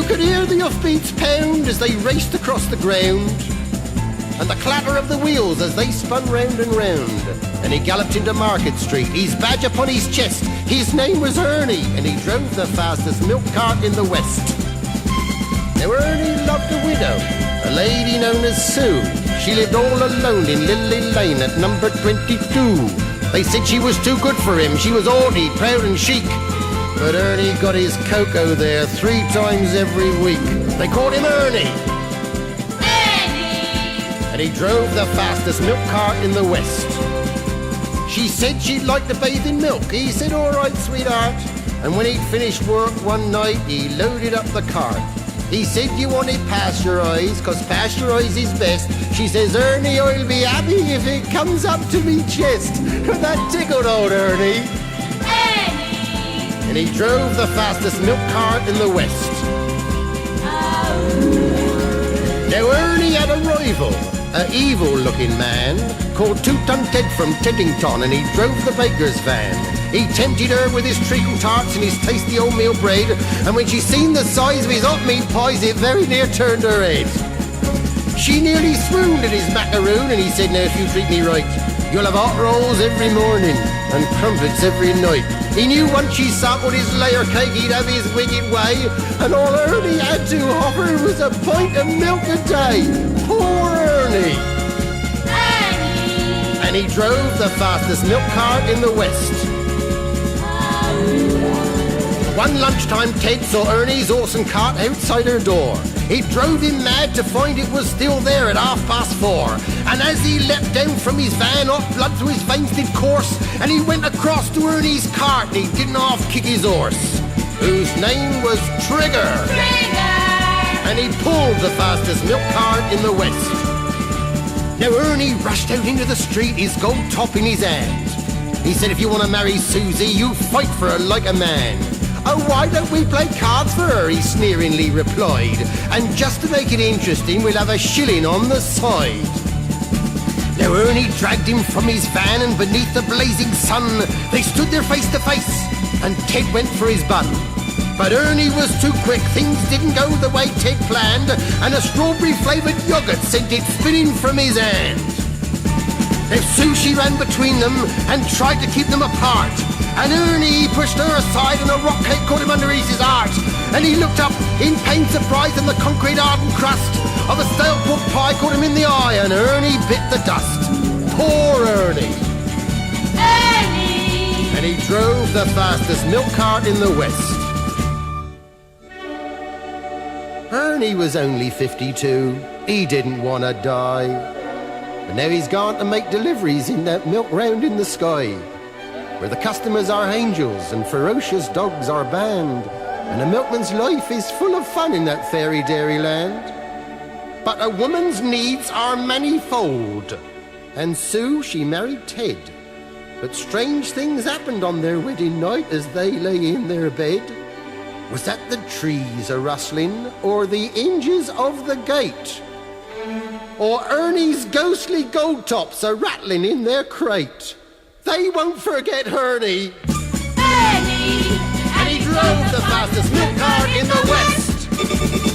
could hear the hoofbeats pound as they raced across the ground, and the clatter of the wheels as they spun round and round. And he galloped into Market Street, his badge upon his chest. His name was Ernie, and he drove the fastest milk cart in the West. Now Ernie loved a widow, a lady known as Sue. She lived all alone in Lily Lane at number 22. They said she was too good for him, she was haughty, proud and chic. But Ernie got his cocoa there 3 times every week. They called him Ernie. And he drove the fastest milk cart in the West. She said she'd like to bathe in milk. He said, all right, sweetheart. And when he'd finished work one night, he loaded up the cart. He said, you want it pasteurised, 'cause pasteurised is best. She says, Ernie, I'll be happy if it comes up to me chest. That tickled old Ernie. And he drove the fastest milk cart in the West. Now Ernie had a rival, an evil-looking man called Two-Ton Ted from Teddington, and he drove the baker's van. He tempted her with his treacle tarts and his tasty oatmeal bread, and when she seen the size of his hot meat pies, it very near turned her head. She nearly swooned at his macaroon, and he said, now if you treat me right, you'll have hot rolls every morning and crumpets every night. He knew once she sampled his layer cake, he'd have his wicked way, and all Ernie had to offer was a pint of milk a day. Poor Ernie! And he drove the fastest milk cart in the West. One lunchtime, Ted saw Ernie's horse and cart outside her door. It drove him mad to find it was still there at 4:30. And as he leapt down from his van, hot blood through his veins did course, and he went across to Ernie's cart, and he didn't half kick his horse, whose name was Trigger. And he pulled the fastest milk cart in the West. Now Ernie rushed out into the street, his gold top in his hand. He said, if you want to marry Susie, you fight for her like a man. Oh, why don't we play cards for her, he sneeringly replied. And just to make it interesting, we'll have a shilling on the side. Now Ernie dragged him from his van, and beneath the blazing sun, they stood there face to face, and Ted went for his bun. But Ernie was too quick, things didn't go the way Ted planned, and a strawberry-flavoured yoghurt sent it spinning from his hand. Now Susie ran between them and tried to keep them apart, and Ernie pushed her aside, and a rock cake caught him under his heart. And he looked up in pained surprise, and the concrete hardened crust of a stale pork pie caught him in the eye, and Ernie bit the dust. Poor Ernie! Ernie! And he drove the fastest milk cart in the West. Ernie was only 52. He didn't want to die. And now he's gone to make deliveries in that milk round in the sky, where the customers are angels and ferocious dogs are banned, and a milkman's life is full of fun in that fairy dairy land. But a woman's needs are manifold, and Sue, she married Ted. But strange things happened on their wedding night as they lay in their bed. Was that the trees a-rustling, or the hinges of the gate, or Ernie's ghostly gold tops a-rattling in their crate? They won't forget Ernie. Ernie! And he drove the fastest milk cart in the West.